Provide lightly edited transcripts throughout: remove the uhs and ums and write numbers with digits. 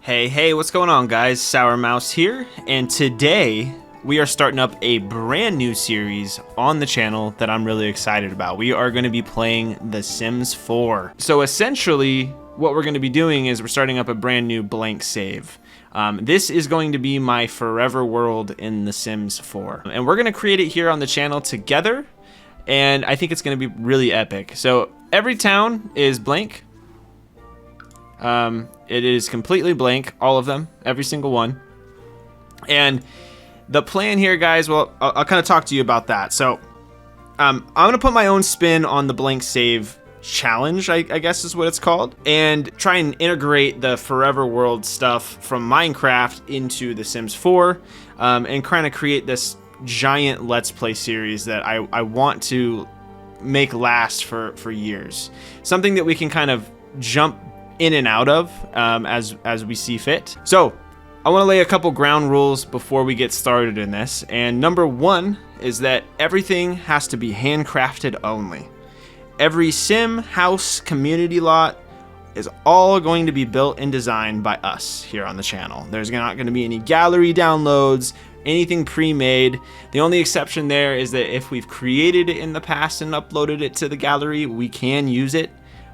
Hey, what's going on, guys? Sour Mouse here, and today we are starting up a brand new series on the channel that I'm really excited about. We are going to be playing The Sims 4. So essentially, what we're going to be doing is we're starting up a brand new blank save. This is going to be my forever world in The Sims 4. And we're going to create it here on the channel together, and I think it's going to be really epic. So every town is blank. It is completely blank, all of them, every single one. And the plan here, guys, well, I'll kind of talk to you about that. So I'm going to put my own spin on the blank save challenge, I guess is what it's called, and try and integrate the forever world stuff from Minecraft into The Sims 4, and kind of create this giant Let's Play series that I want to make last for years. Something that we can kind of jump in and out of as we see fit. So I want to lay a couple ground rules before we get started in this, and number one is that everything has to be handcrafted only. Every sim, house, community lot is all going to be built and designed by us here on the channel. There's not going to be any gallery downloads, anything pre-made. The only exception there is that if we've created it in the past and uploaded it to the gallery, we can use it,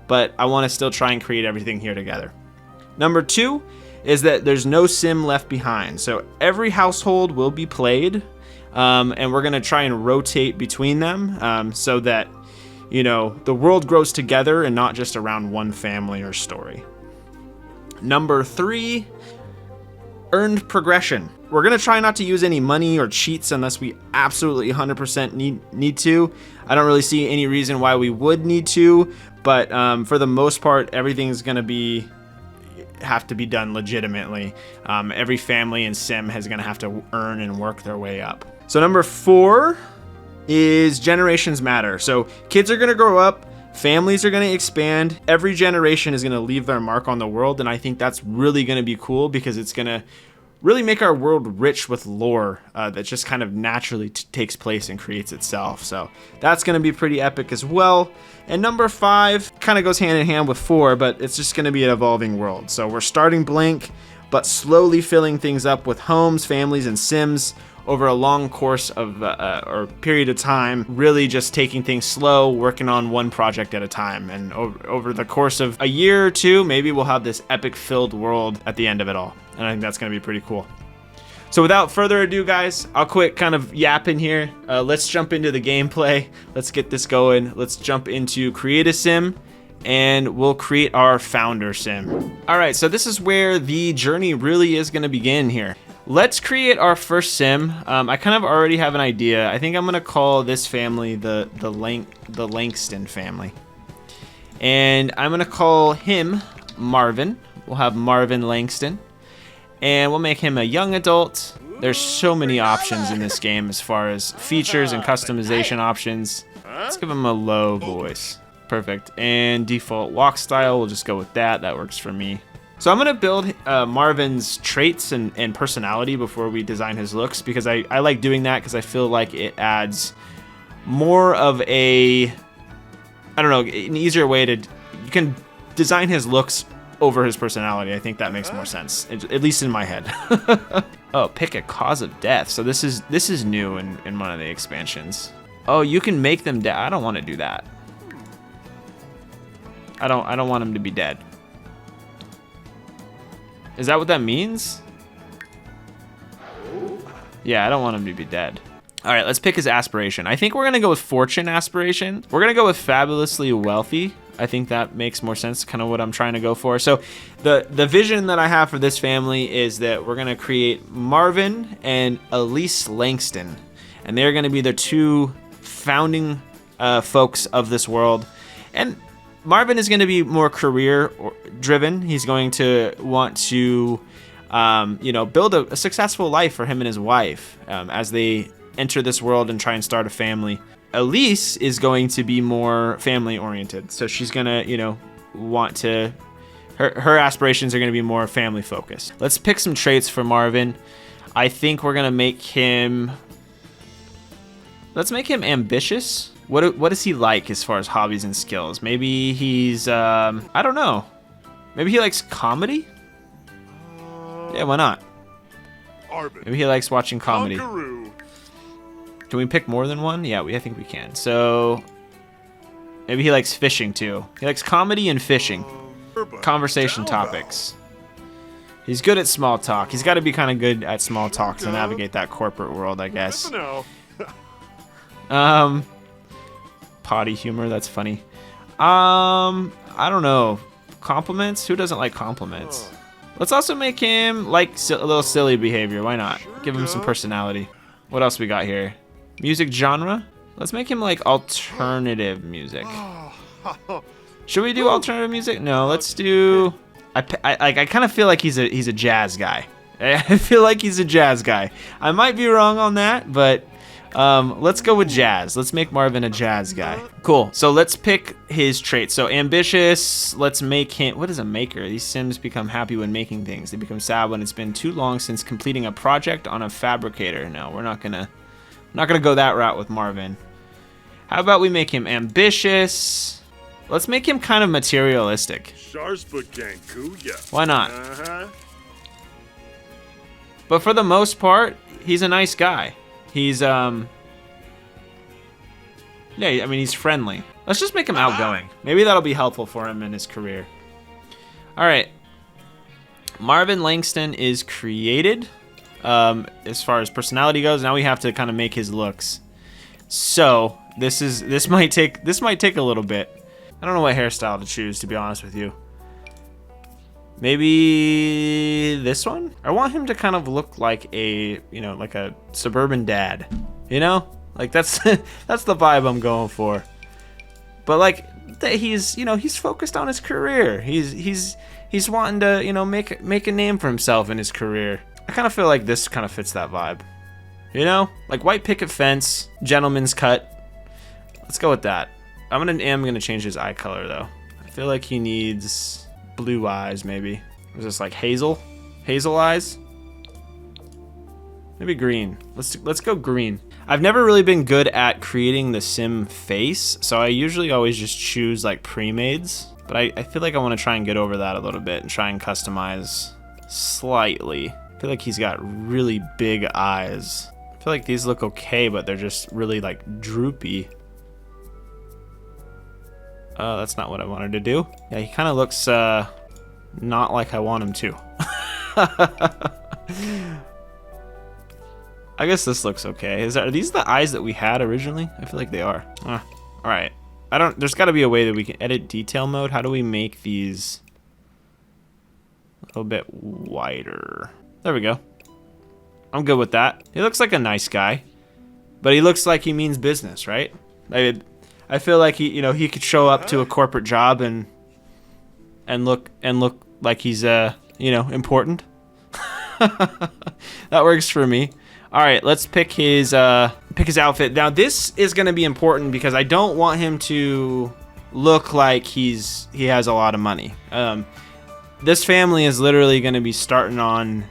but I want to still try and create everything here together. Number two is that there's no sim left behind. So every household will be played, and we're going to try and rotate between them so that, you know, the world grows together and not just around one family or story. Number three, earned progression. We're going to try not to use any money or cheats unless we absolutely 100% need to. I don't really see any reason why we would need to, but for the most part, everything's going to have to be done legitimately. Every family in sim is going to have to earn and work their way up. So number four is generations matter. So kids are going to grow up, families are going to expand, every generation is going to leave their mark on the world, and I think that's really going to be cool because it's going to really make our world rich with lore that just kind of naturally takes place and creates itself. So that's going to be pretty epic as well. And number five kind of goes hand in hand with four, but it's just going to be an evolving world. So we're starting blank, but slowly filling things up with homes, families, and sims over a long course of or period of time, really just taking things slow, working on one project at a time. And over the course of a year or two, maybe we'll have this epic filled world at the end of it all. And I think that's going to be pretty cool. So without further ado, guys, I'll quit kind of yapping here. Let's jump into the gameplay. Let's get this going. Let's jump into create a sim, and we'll create our founder sim. All right, so this is where the journey really is going to begin here. Let's create our first sim. I kind of already have an idea. I think I'm going to call this family the Langston family. And I'm going to call him Marvin. We'll have Marvin Langston. And we'll make him a young adult. There's so many options in this game as far as features and customization options. Let's give him a low voice. Perfect. And default walk style, we'll just go with that. That works for me. So I'm going to build Marvin's traits and personality before we design his looks, because I like doing that because I feel like it adds more of a, I don't know, an easier way to, you can design his looks over his personality. I think that makes more sense, at least in my head. Oh, pick a cause of death. So this is new in one of the expansions. Oh, you can make them dead. I don't want to do that. I don't want him to be dead. Is that what that means? Yeah, I don't want him to be dead. All right, let's pick his aspiration. I think we're gonna go with fortune aspiration. We're gonna go with fabulously wealthy. I think that makes more sense, kind of what I'm trying to go for. So the vision that I have for this family is that we're gonna create Marvin and Elise Langston, and they're gonna be the two founding folks of this world. And Marvin is going to be more career driven. He's going to want to, you know, build a successful life for him and his wife as they enter this world and try and start a family. Elise is going to be more family oriented. So she's going to, you know, want to, her aspirations are going to be more family focused. Let's pick some traits for Marvin. I think we're going to make him, let's make him ambitious. What is he like as far as hobbies and skills? Maybe he's, I don't know. Maybe he likes comedy? Yeah, why not? Maybe he likes watching comedy. Congaroo. Can we pick more than one? Yeah, I think we can. So maybe he likes fishing too. He likes comedy and fishing. Conversation topics. He's good at small talk. He's got to be kind of good at small talk to navigate that corporate world, I guess. Potty humor, that's funny. I don't know. Compliments? Who doesn't like compliments? Let's also make him like a little silly behavior. Why not? Give him some personality. What else we got here? Music genre? Let's make him like alternative music. Should we do alternative music? No, let's do. I kind of feel like he's a jazz guy. I feel like he's a jazz guy. I might be wrong on that, but let's go with jazz. Let's make Marvin a jazz guy. Cool. So let's pick his traits. So ambitious. Let's make him. What is a maker? These Sims become happy when making things. They become sad when it's been too long since completing a project on a fabricator. No, we're not gonna go that route with Marvin. How about we make him ambitious? Let's make him kind of materialistic. Why not? But for the most part, he's a nice guy. He's yeah, I mean, he's friendly. Let's just make him outgoing. Maybe that'll be helpful for him in his career. All right. Marvin Langston is created. As far as personality goes, now we have to kind of make his looks. So this might take a little bit. I don't know what hairstyle to choose, to be honest with you. Maybe this one? I want him to kind of look like a, like a suburban dad. Like that's that's the vibe I'm going for. But like he's focused on his career. He's wanting to, make a name for himself in his career. I kind of feel like this kind of fits that vibe. Like white picket fence, gentleman's cut. Let's go with that. I'm gonna change his eye color though. I feel like he needs blue eyes, maybe. Is this like hazel eyes? Maybe green. Let's go green. I've never really been good at creating the sim face, so I usually always just choose like pre-mades. But I feel like I want to try and get over that a little bit and try and customize slightly. I feel like he's got really big eyes. I feel like these look okay, but they're just really like droopy. That's not what I wanted to do. Yeah, he kind of looks not like I want him to. I guess this looks okay. Are these the eyes that we had originally? I feel like they are. All right. There's got to be a way that we can edit detail mode. How do we make these a little bit wider? There we go. I'm good with that. He looks like a nice guy, but he looks like he means business, right? I feel like he could show up to a corporate job and look like he's important. That works for me. All right, let's pick his outfit. Now this is going to be important because I don't want him to look like he has a lot of money. This family is literally going to be starting on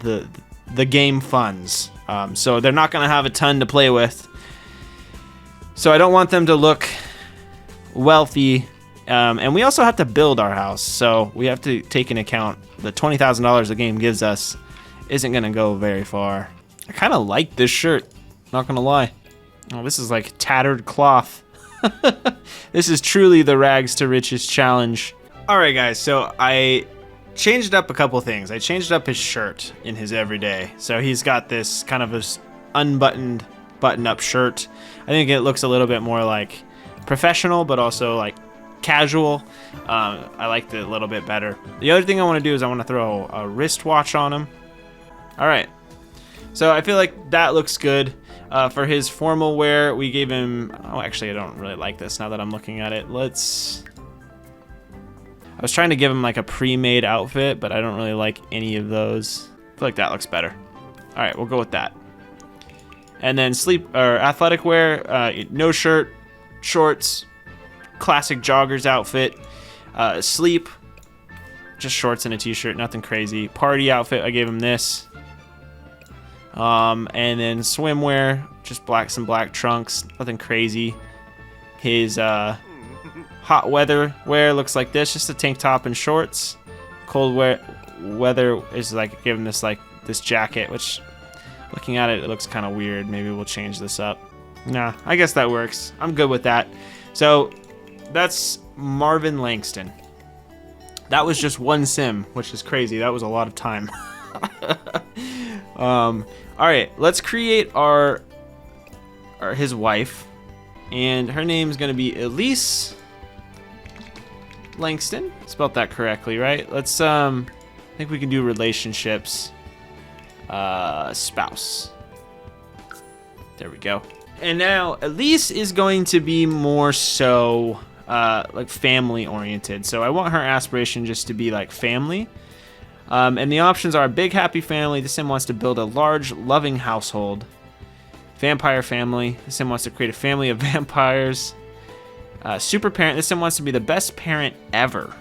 the game funds, so they're not going to have a ton to play with. So I don't want them to look wealthy, and we also have to build our house, so we have to take into account the $20,000 the game gives us isn't going to go very far. I kind of like this shirt, not going to lie. Oh, this is like tattered cloth. This is truly the rags to riches challenge. All right, guys, so I changed up a couple things. I changed up his shirt in his everyday. So he's got this kind of this unbuttoned button-up shirt. I think it looks a little bit more like professional, but also like casual. I liked it a little bit better. The other thing I want to do is I want to throw a wristwatch on him. All right. So I feel like that looks good. For his formal wear, we gave him... Oh, actually, I don't really like this now that I'm looking at it. I was trying to give him like a pre-made outfit, but I don't really like any of those. I feel like that looks better. All right, we'll go with that. And then athletic wear, no shirt, shorts, classic joggers outfit. Sleep, just shorts and a t-shirt, nothing crazy. Party outfit, I gave him this. And then swimwear, just some black trunks, nothing crazy. His hot weather wear looks like this, just a tank top and shorts. Cold weather is like giving this like this jacket, which looking at it, it looks kind of weird. Maybe we'll change this up. Nah, I guess that works. I'm good with that. So that's Marvin Langston. That was just one sim, which is crazy. That was a lot of time. All right, let's create his wife, and her name's gonna be Elise Langston. Spelled that correctly, right? Let's I think we can do relationships. Spouse. There we go. And now Elise is going to be more so like family oriented. So I want her aspiration just to be like family. And the options are big happy family. The sim wants to build a large loving household. Vampire family. The sim wants to create a family of vampires. Super parent. The sim wants to be the best parent ever.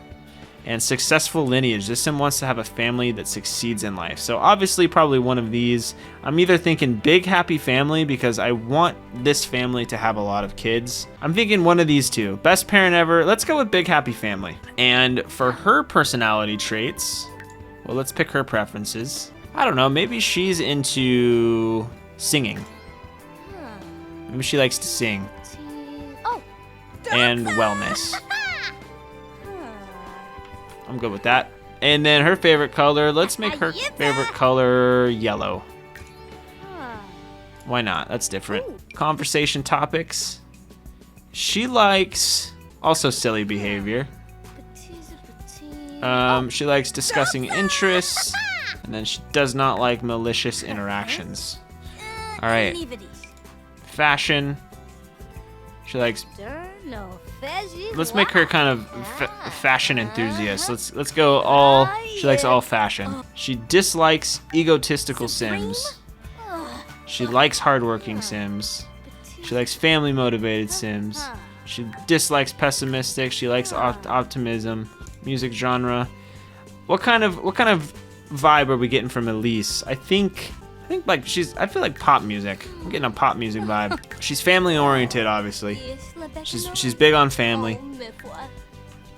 And successful lineage. This sim wants to have a family that succeeds in life. So obviously probably one of these. I'm either thinking big happy family because I want this family to have a lot of kids. I'm thinking one of these two. Best parent ever. Let's go with big happy family. And for her personality traits, well, let's pick her preferences. I don't know, maybe she's into singing. Maybe she likes to sing. And wellness. I'm good with that. And then her favorite color, let's make her favorite color yellow. Why not? That's different. Conversation topics. She likes also silly behavior. She likes discussing interests. And then she does not like malicious interactions. All right. Fashion. She likes. Let's make her kind of fashion enthusiast. Let's go all. She likes all fashion. She dislikes egotistical sims. She likes hardworking sims. She likes family motivated sims. She dislikes pessimistic. She likes optimism. Music genre. What kind of vibe are we getting from Elise? I think like I feel like pop music. I'm getting a pop music vibe. She's family oriented, obviously. She's big on family.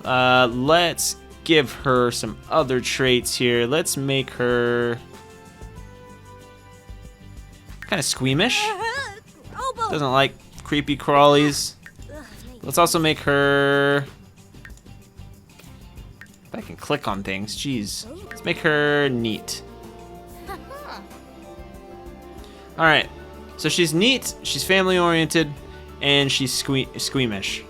Let's give her some other traits here. Let's make her kind of squeamish. Doesn't like creepy crawlies. Let's also make her. If I can click on things, jeez. Let's make her neat. All right, so she's neat, she's family oriented, and she's squeamish.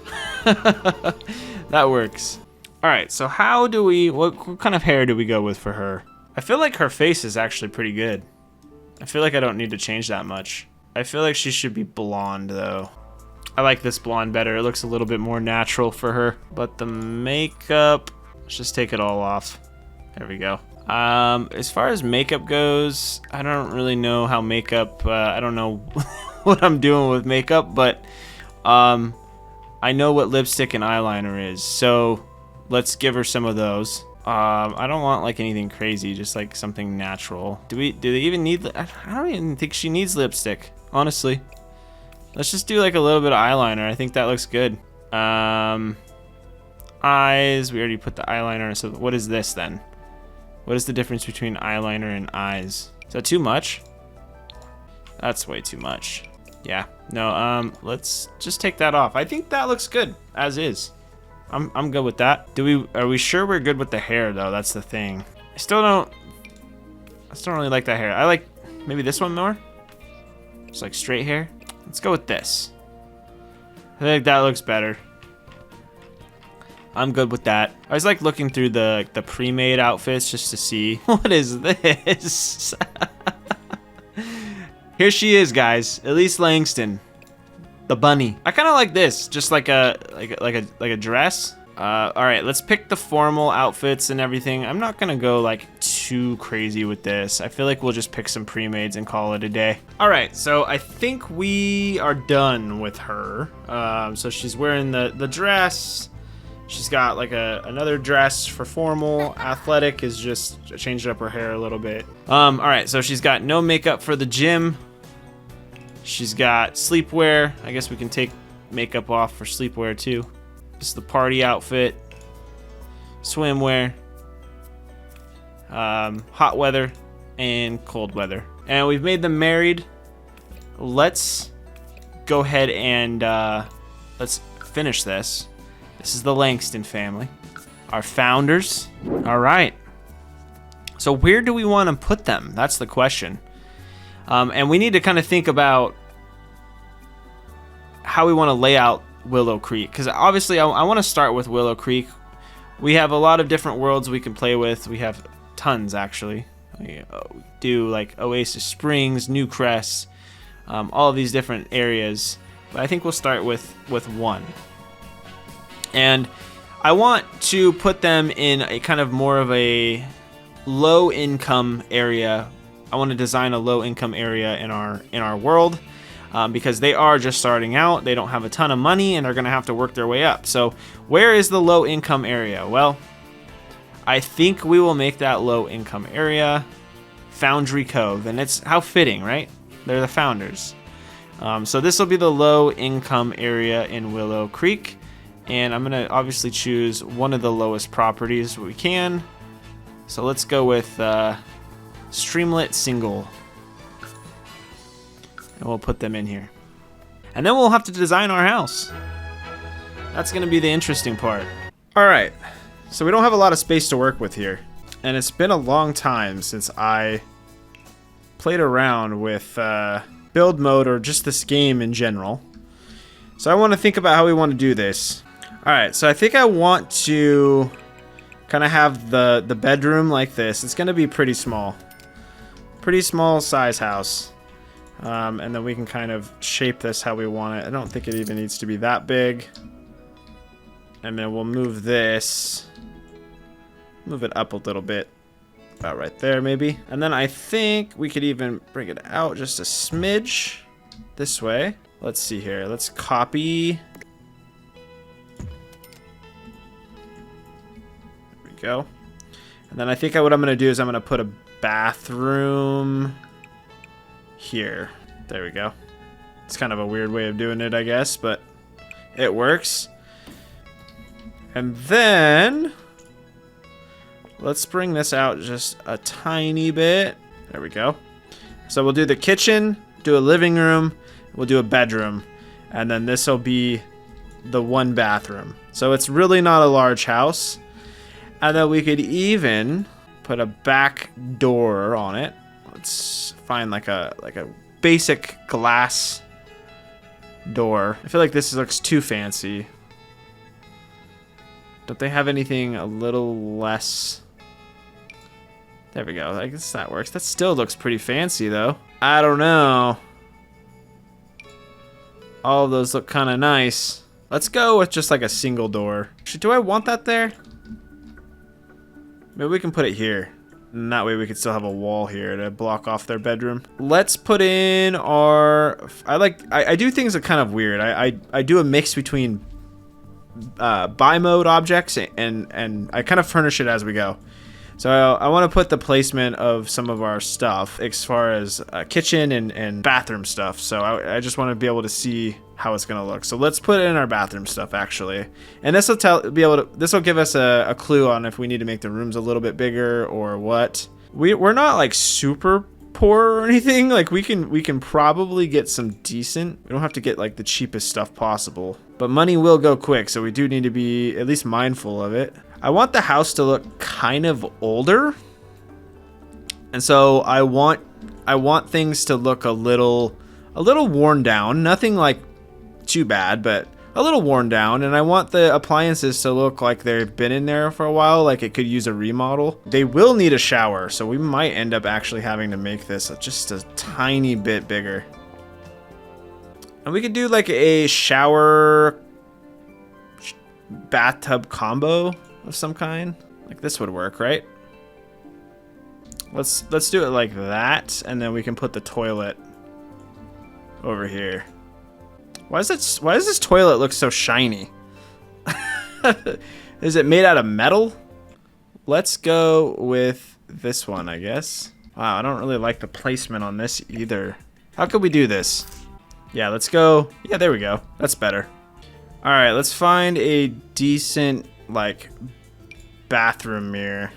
That works. All right, so how do we, what kind of hair do we go with for her? I feel like her face is actually pretty good. I feel like I don't need to change that much. I feel like she should be blonde though. I like this blonde better. It looks a little bit more natural for her. But the makeup, let's just take it all off. There we go. As far as makeup goes, I don't really know how makeup, I don't know what I'm doing with makeup, but I know what lipstick and eyeliner is, so let's give her some of those. I don't want like anything crazy, just like something natural. Do they even need, I don't even think she needs lipstick, honestly. Let's just do like a little bit of eyeliner. I think that looks good. Eyes, we already put the eyeliner, so what is this then? What is the difference between eyeliner and eyes? Is that too much? That's way too much. Yeah, no, let's just take that off. I think that looks good, as is. I'm good with that. Are we sure we're good with the hair though? That's the thing. I still don't really like that hair. I like maybe this one more. Just like straight hair. Let's go with this. I think that looks better. I'm good with that. I was like looking through the pre-made outfits just to see what is this. Here she is, guys. Elise Langston, the bunny. I kind of like this, just like a dress. All right, let's pick the formal outfits and everything. I'm not gonna go like too crazy with this. I feel like we'll just pick some pre-mades and call it a day. All right, so I think we are done with her. So she's wearing the dress. She's got like another dress for formal. Athletic is just changed up her hair a little bit. All right, so she's got no makeup for the gym. She's got sleepwear. I guess we can take makeup off for sleepwear too. This is the party outfit. Swimwear. hot weather and cold weather. And we've made them married. Let's go ahead and let's finish this. This is the Langston family, our founders. All right. So where do we want to put them? That's the question. And we need to kind of think about how we want to lay out Willow Creek, because obviously I want to start with Willow Creek. We have a lot of different worlds we can play with. We have tons, actually. We do like Oasis Springs, New Crest, all of these different areas. But I think we'll start with one. And I want to put them in a kind of more of a low income area. I want to design a low income area in our world, because they are just starting out. They don't have a ton of money and they're going to have to work their way up. So where is the low income area? Well, I think we will make that low income area Foundry Cove, and it's how fitting, right? They're the founders. So this will be the low income area in Willow Creek, and I'm going to obviously choose one of the lowest properties we can. So let's go with Streamlit Single. And we'll put them in here. And then we'll have to design our house. That's going to be the interesting part. All right. So we don't have a lot of space to work with here. And it's been a long time since I played around with build mode or just this game in general. So I want to think about how we want to do this. All right. So I think I want to kind of have the bedroom like this. It's going to be pretty small. Pretty small size house. And then we can kind of shape this how we want it. I don't think it even needs to be that big. And then we'll move this. Move it up a little bit. About right there, maybe. And then I think we could even bring it out just a smidge this way. Let's see here. Let's copy. There we go. And then I think what I'm going to do is I'm going to put a bathroom here. There we go. It's kind of a weird way of doing it, I guess, but it works. And then let's bring this out just a tiny bit. There we go. So we'll do the kitchen, do a living room, we'll do a bedroom, and then this will be the one bathroom. So it's really not a large house. And then we could even put a back door on it. Let's find like a basic glass door. I feel like this looks too fancy. Don't they have anything a little less? There we go. I guess that works. That still looks pretty fancy though. I don't know. All of those look kind of nice. Let's go with just like a single door. Actually, do I want that there? Maybe we can put it here. And that way we could still have a wall here to block off their bedroom. Let's put in our... I do things that are kind of weird. I do a mix between buy mode objects and I kind of furnish it as we go. So I want to put the placement of some of our stuff as far as kitchen and bathroom stuff. So I just want to be able to see how it's going to look. So let's put in our bathroom stuff actually. And this will give us a clue on if we need to make the rooms a little bit bigger or what. We're not like super poor or anything. Like we can probably get some decent. We don't have to get like the cheapest stuff possible. But money will go quick, so we do need to be at least mindful of it. I want the house to look kind of older. And so I want things to look a little worn down. Nothing like too bad, but a little worn down. And I want the appliances to look like they've been in there for a while, like it could use a remodel. They will need a shower, so we might end up actually having to make this just a tiny bit bigger. And we could do like a shower bathtub combo of some kind. Like this would work, right? Let's do it like that, and then we can put the toilet over here. Why does this toilet look so shiny? Is it made out of metal? Let's go with this one, I guess. Wow, I don't really like the placement on this either. How could we do this? Yeah, let's go. Yeah, there we go. That's better. All right, let's find a decent like bathroom mirror.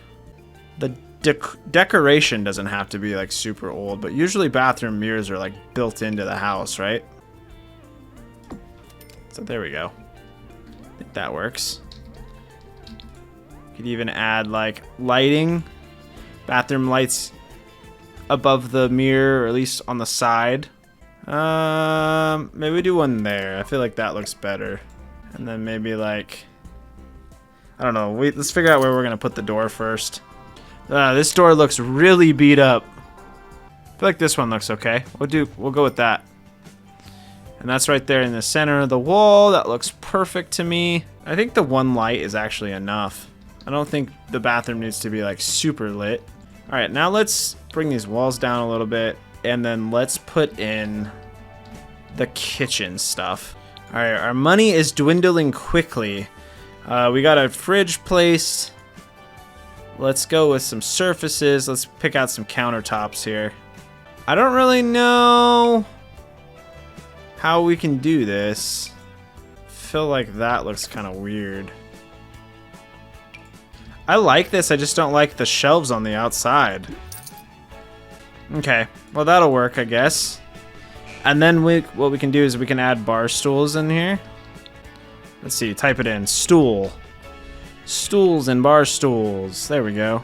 The decoration doesn't have to be like super old, but usually bathroom mirrors are like built into the house, right? So there we go. I think that works. Could even add like lighting, bathroom lights above the mirror, or at least on the side. Maybe do one there. I feel like that looks better. And then maybe like, I don't know. Let's figure out where we're gonna put the door first. This door looks really beat up. I feel like this one looks okay. We'll go with that. And that's right there in the center of the wall. That looks perfect to me. I think the one light is actually enough. I don't think the bathroom needs to be like super lit. All right, now let's bring these walls down a little bit, and then let's put in the kitchen stuff. All right, our money is dwindling quickly. We got a fridge placed. Let's go with some surfaces. Let's pick out some countertops here. I don't really know how we can do this. I feel like that looks kind of weird. I like this, I just don't like the shelves on the outside. Okay, well that'll work, I guess. And then what we can do is we can add bar stools in here. Let's see, type it in, stool. Stools and bar stools, there we go.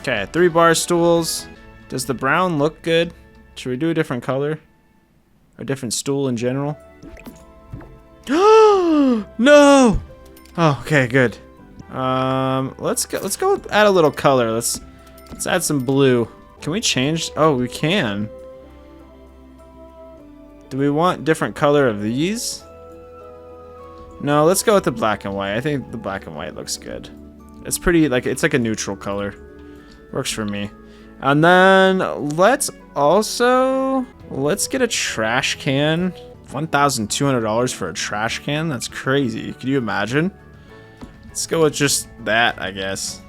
Okay, 3 bar stools. Does the brown look good? Should we do a different color? A different stool in general? No! Oh, okay, good. Let's go add a little color. Let's add some blue. Can we change? Oh, we can. Do we want different color of these? No, let's go with the black and white. I think the black and white looks good. It's pretty, like, it's like a neutral color. Works for me. And then let's get a trash can. $1,200 for a trash can? That's crazy. Can you imagine? Let's go with just that, I guess.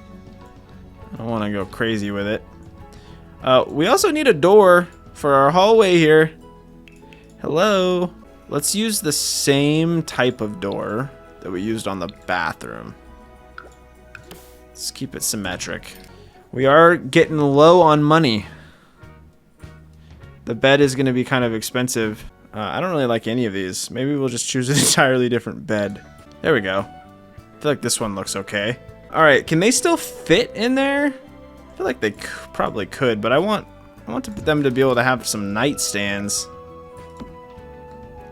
I don't want to go crazy with it. We also need a door for our hallway here. Hello. Let's use the same type of door that we used on the bathroom. Let's keep it symmetric. We are getting low on money. The bed is going to be kind of expensive. I don't really like any of these. Maybe we'll just choose an entirely different bed. There we go. I feel like this one looks okay. All right, can they still fit in there? I feel like they probably could, but I want them to be able to have some nightstands.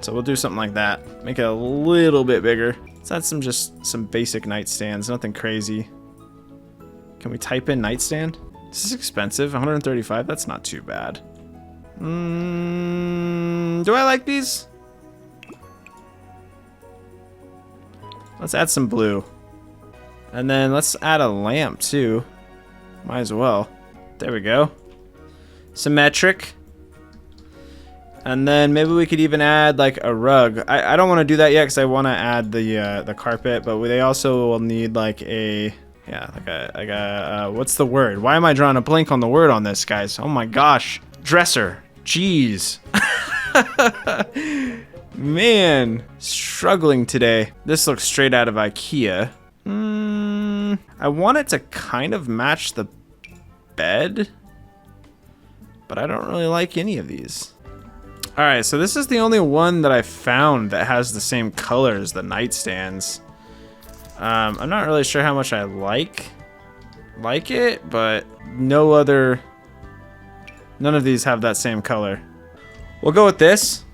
So we'll do something like that. Make it a little bit bigger. Let's add some basic nightstands, nothing crazy. Can we type in nightstand? This is expensive, 135. That's not too bad. Do I like these? Let's add some blue. And then let's add a lamp too. Might as well. There we go. Symmetric. And then maybe we could even add like a rug. I don't want to do that yet because I want to add the carpet, but they also will need like a what's the word? Why am I drawing a blank on the word on this, guys? Oh my gosh. Dresser. Jeez. Man, struggling today. This looks straight out of IKEA. I want it to kind of match the bed, but I don't really like any of these. All right, so this is the only one that I found that has the same color as the nightstands. I'm not really sure how much I like it, but none of these have that same color. We'll go with this.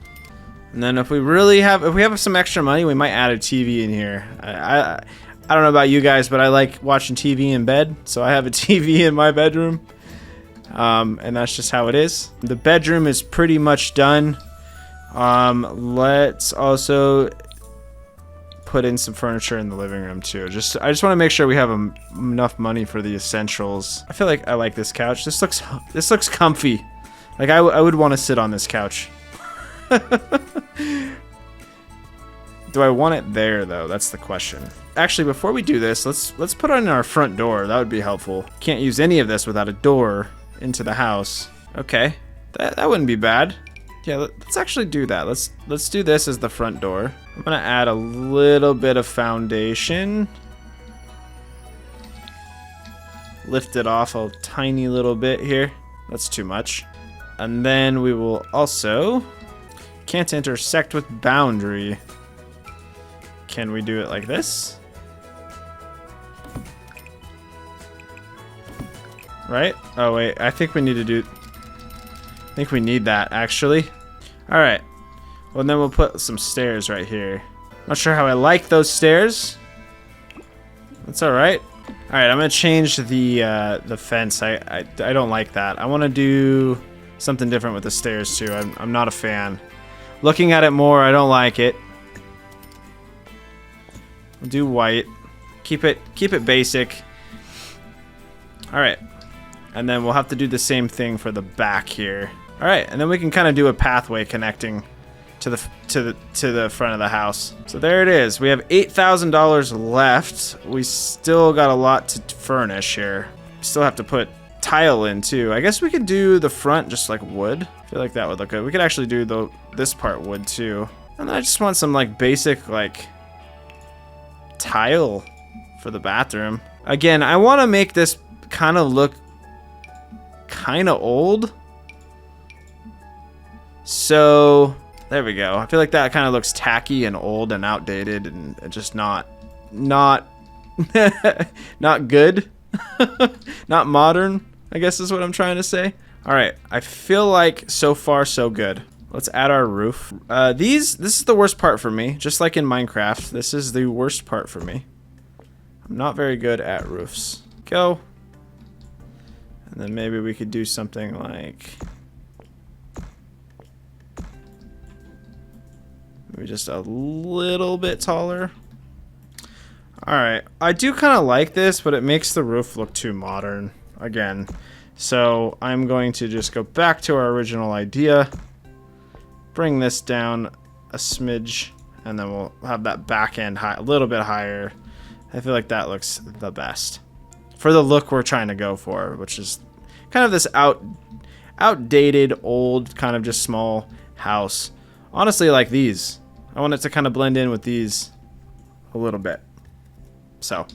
And then if we have some extra money, we might add a TV in here. I don't know about you guys, but I like watching TV in bed, so I have a TV in my bedroom. And that's just how it is. The bedroom is pretty much done. Let's also put in some furniture in the living room too. I just want to make sure we have enough money for the essentials. I feel like I like this couch. This looks comfy. Like I would want to sit on this couch. Do I want it there though? That's the question. Actually, before we do this, let's put on our front door. That would be helpful. Can't use any of this without a door into the house. Okay, that wouldn't be bad. Yeah, let's actually do that. Let's do this as the front door. I'm gonna add a little bit of foundation. lift it off a tiny little bit here. That's too much. And then we will also... Can't intersect with boundary. Can we do it like this? Right? Oh wait, I think we need to do... I think we need that, actually. Alright. Well, then we'll put some stairs right here. Not sure how I like those stairs. That's alright. Alright, I'm gonna change the fence. I don't like that. I want to do something different with the stairs too. I'm not a fan. Looking at it more, I don't like it. We'll do white. Keep it basic. Alright. And then we'll have to do the same thing for the back here. Alright, and then we can kind of do a pathway connecting to the front of the house. So there it is. We have $8,000 left. We still got a lot to furnish here. We still have to put tile in too. I guess we could do the front just like wood. I feel like that would look good. We could actually do this part wood too. And I just want some like basic like tile for the bathroom. Again, I want to make this kind of look kind of old. So there we go. I feel like that kind of looks tacky and old and outdated and just not not good. Not modern, I guess is what I'm trying to say. All right, I feel like so far so good. Let's add our roof. This is the worst part for me. Just like in Minecraft, this is the worst part for me. I'm not very good at roofs. Go. And then maybe we could do something like... maybe just a little bit taller. Alright, I do kind of like this, but it makes the roof look too modern again. So I'm going to just go back to our original idea. Bring this down a smidge, and then we'll have that back end high, a little bit higher. I feel like that looks the best for the look we're trying to go for, which is kind of this outdated, old, kind of just small house. Honestly, like these. I want it to kind of blend in with these a little bit. So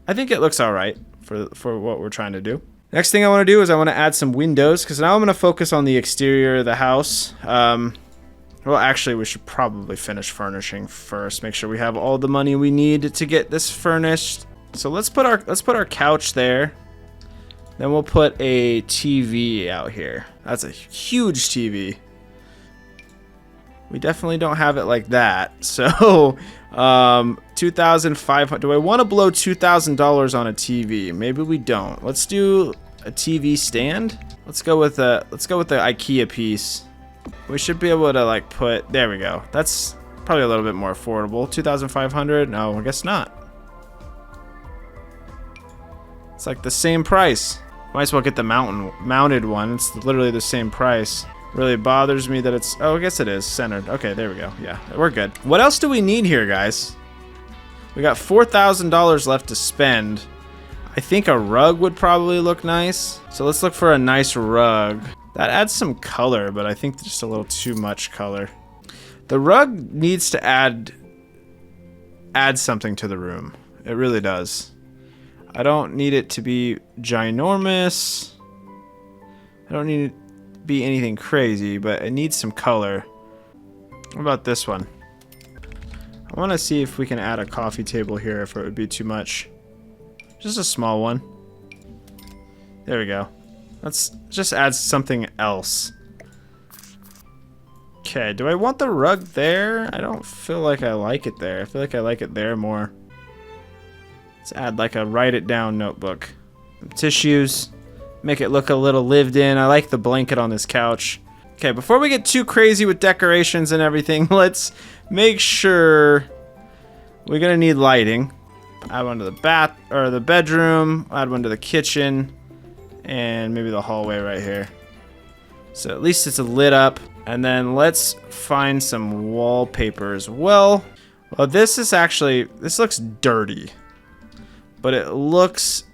I think it looks all right for what we're trying to do. Next thing I want to do is I want to add some windows, because now I'm going to focus on the exterior of the house. Well, actually, we should probably finish furnishing first. Make sure we have all the money we need to get this furnished. So let's put our couch there. Then we'll put a TV out here. That's a huge TV. We definitely don't have it like that. So, $2,500. Do I want to blow $2,000 on a TV? Maybe we don't. Let's do a TV stand. Let's go with the IKEA piece. We should be able to like put. There we go. That's probably a little bit more affordable. $2,500. No, I guess not. It's like the same price. Might as well get the mounted one. It's literally the same price. Really bothers me that it's... oh, I guess it is centered. Okay, there we go. Yeah, we're good. What else do we need here, guys? We got $4,000 left to spend. I think a rug would probably look nice. So let's look for a nice rug. That adds some color, but I think just a little too much color. The rug needs to add something to the room. It really does. I don't need it to be ginormous. I don't need it to be anything crazy, but it needs some color. What about this one? I want to see if we can add a coffee table here, if it would be too much. Just a small one. There we go. Let's just add something else. Okay, do I want the rug there? I don't feel like I like it there. I feel like I like it there more. Let's add like a write it down notebook. Some tissues. Make it look a little lived in. I like the blanket on this couch. Okay, before we get too crazy with decorations and everything, let's make sure we're gonna need lighting. Add one to the bedroom, add one to the kitchen, and maybe the hallway right here. So at least it's lit up. And then let's find some wallpaper as well. Well, this looks dirty, but it looks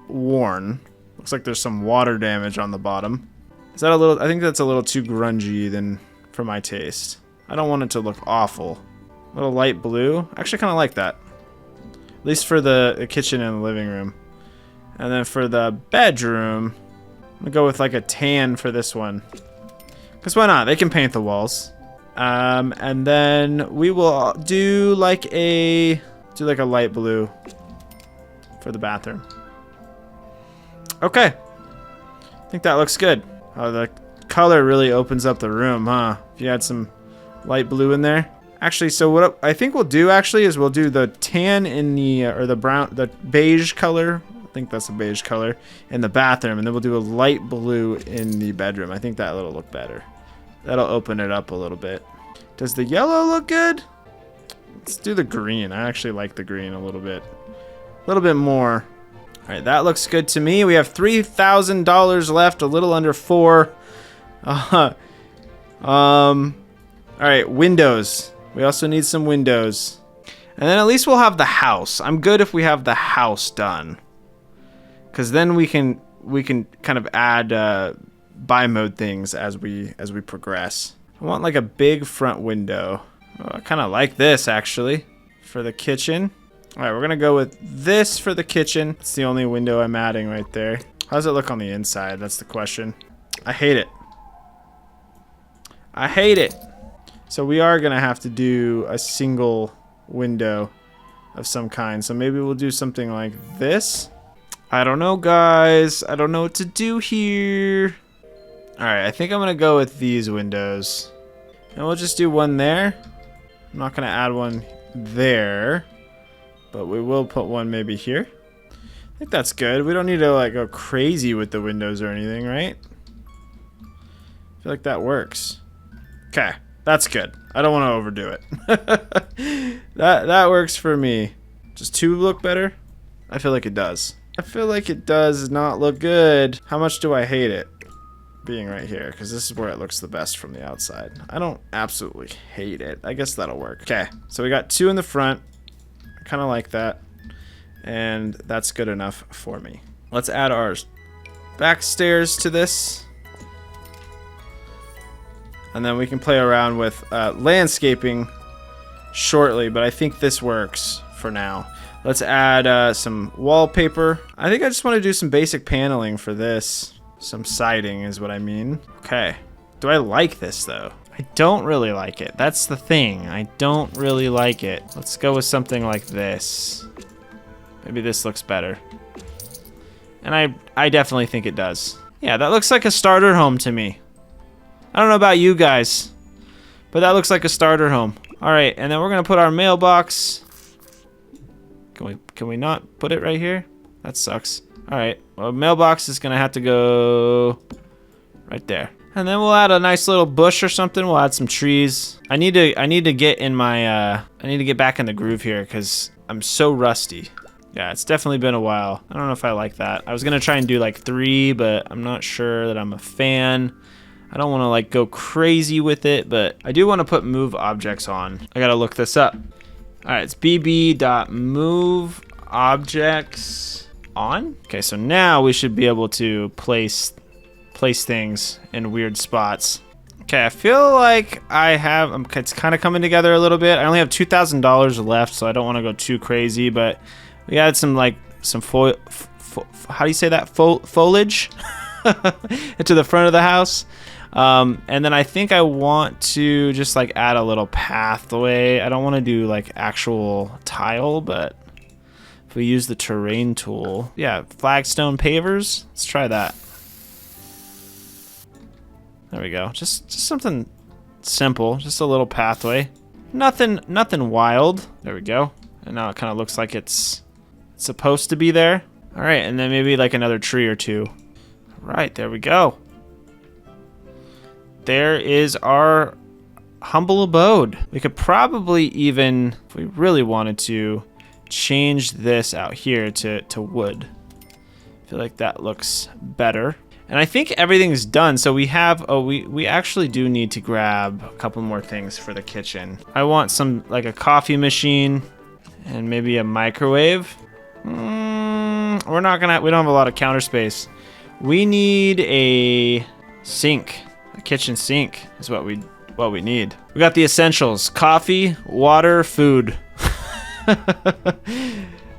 worn. Looks like there's some water damage on the bottom. Is that a little? I think that's a little too grungy for my taste. I don't want it to look awful. A little light blue. I actually kind of like that. At least for the kitchen and the living room. And then for the bedroom, I'm gonna go with like a tan for this one. Because why not? They can paint the walls. And then we will do like a light blue for the bathroom. Okay. I think that looks good. Oh, the color really opens up the room, huh? If you had some light blue in there. Actually, so what I think we'll do actually is we'll do the tan in the, or the brown, the beige color. I think that's the beige color in the bathroom. And then we'll do a light blue in the bedroom. I think that'll look better. That'll open it up a little bit. Does the yellow look good? Let's do the green. I actually like the green a little bit. A little bit more. All right, that looks good to me. We have $3,000 left, a little under 4. All right, windows. We also need some windows. And then at least we'll have the house. I'm good if we have the house done. Because then we can kind of add buy mode things as we progress. I want like a big front window. Oh, I kind of like this actually for the kitchen. All right, we're gonna go with this for the kitchen. It's the only window I'm adding right there. How does it look on the inside? That's the question. I hate it. I hate it. So we are gonna have to do a single window of some kind. So maybe we'll do something like this. I don't know, guys. I don't know what to do here. All right, I think I'm gonna go with these windows. And we'll just do one there. I'm not gonna add one there, but we will put one maybe here. I think that's good. We don't need to like go crazy with the windows or anything, right? I feel like that works. Okay, that's good. I don't want to overdo it. that works for me. Does 2 look better? I feel like it does. I feel like it does not look good. How much do I hate it being right here? Because this is where it looks the best from the outside. I don't absolutely hate it. I guess that'll work. Okay, so we got 2 in the front. I kind of like that. And that's good enough for me. Let's add our back stairs to this. And then we can play around with landscaping shortly, but I think this works for now. Let's add some wallpaper. I think I just want to do some basic paneling for this. Some siding is what I mean. Okay. Do I like this though? I don't really like it. That's the thing. I don't really like it. Let's go with something like this. Maybe this looks better. And I definitely think it does. Yeah, that looks like a starter home to me. I don't know about you guys, but that looks like a starter home. All right, and then we're gonna put our mailbox. Can we not put it right here? That sucks. All right, well, mailbox is gonna have to go right there. And then we'll add a nice little bush or something. We'll add some trees. I need to get in my I need to get back in the groove here because I'm so rusty. Yeah, it's definitely been a while. I don't know if I like that. I was gonna try and do like 3, but I'm not sure that I'm a fan. I don't want to like go crazy with it, but I do want to put move objects on. I gotta look this up. All right, it's bb.move objects on. Okay, so now we should be able to place things in weird spots. Okay, I feel like it's kind of coming together a little bit. I only have $2,000 left, so I don't want to go too crazy, but we added some how do you say that? Foliage into the front of the house. And then I think I want to just like add a little pathway. I don't want to do like actual tile, but if we use the terrain tool, yeah, flagstone pavers. Let's try that. There we go. Just something simple, just a little pathway. Nothing wild. There we go. And now it kind of looks like it's supposed to be there. All right, and then maybe like another tree or 2. Right, there we go. There is our humble abode. We could probably even, if we really wanted to, change this out here to wood. I feel like that looks better. And I think everything's done. So we have, we actually do need to grab a couple more things for the kitchen. I want some, like a coffee machine and maybe a microwave. We don't have a lot of counter space. We need a sink. A kitchen sink is what we need. We got the essentials: coffee, water, food.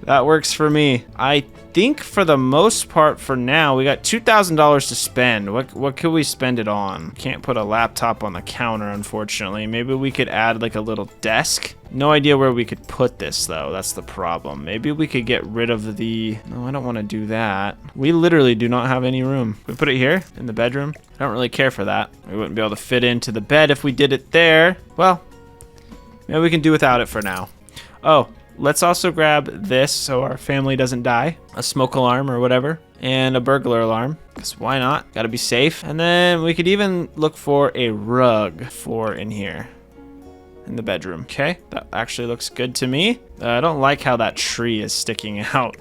That works for me. I think for the most part for now, we got $2,000 to spend. What could we spend it on? Can't put a laptop on the counter, unfortunately. Maybe we could add like a little desk. No idea where we could put this though. That's the problem. Maybe we could get rid of the... No, I don't want to do that. We literally do not have any room. We put it here in the bedroom. I don't really care for that. We wouldn't be able to fit into the bed if we did it there. Well, maybe we can do without it for now. Oh, let's also grab this so our family doesn't die. A smoke alarm or whatever. And a burglar alarm. Because why not? Gotta be safe. And then we could even look for a rug for in here. In the bedroom. Okay, that actually looks good to me. I don't like how that tree is sticking out.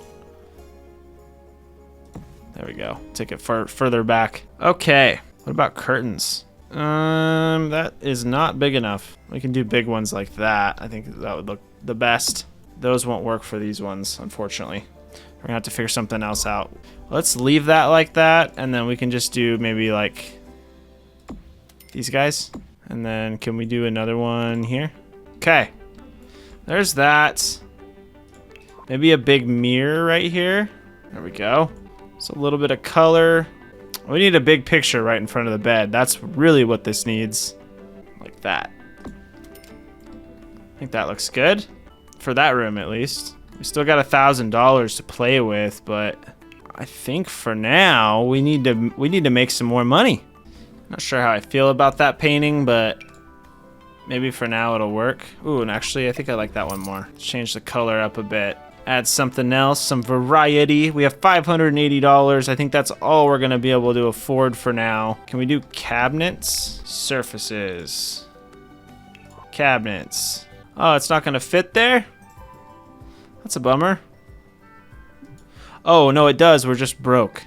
There we go. Take it further back. Okay, what about curtains? That is not big enough. We can do big ones like that. I think that would look the best. Those won't work for these ones, unfortunately. We're gonna have to figure something else out. Let's leave that like that, and then we can just do maybe like these guys. And then can we do another one here? Okay, there's that. Maybe a big mirror right here. There we go. It's a little bit of color. We need a big picture right in front of the bed. That's really what this needs. Like that. I think that looks good. For that room, at least. We still got $1,000 to play with, but I think for now we need to make some more money. Not sure how I feel about that painting, but maybe for now it'll work. Ooh, and actually I think I like that one more. Let's change the color up a bit. Add something else, some variety. We have $580. I think that's all we're gonna be able to afford for now. Can we do cabinets? Surfaces. Cabinets. Oh, it's not gonna fit there? That's a bummer. Oh, no, it does. We're just broke.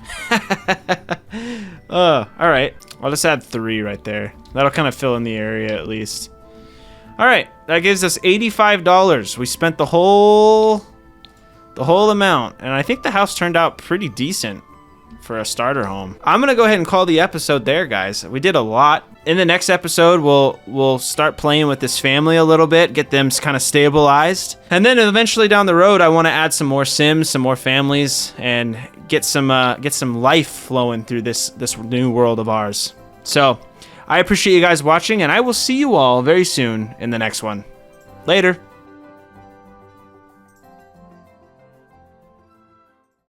Oh, all right. I'll just add 3 right there. That'll kind of fill in the area at least. All right, that gives us $85. We spent the whole amount, and I think the house turned out pretty decent for a starter home. I'm gonna go ahead and call the episode there, guys. We did a lot. In the next episode, we'll start playing with this family a little bit, get them kind of stabilized, and then eventually down the road, I want to add some more Sims, some more families, and get some life flowing through this new world of ours. So, I appreciate you guys watching, and I will see you all very soon in the next one. Later.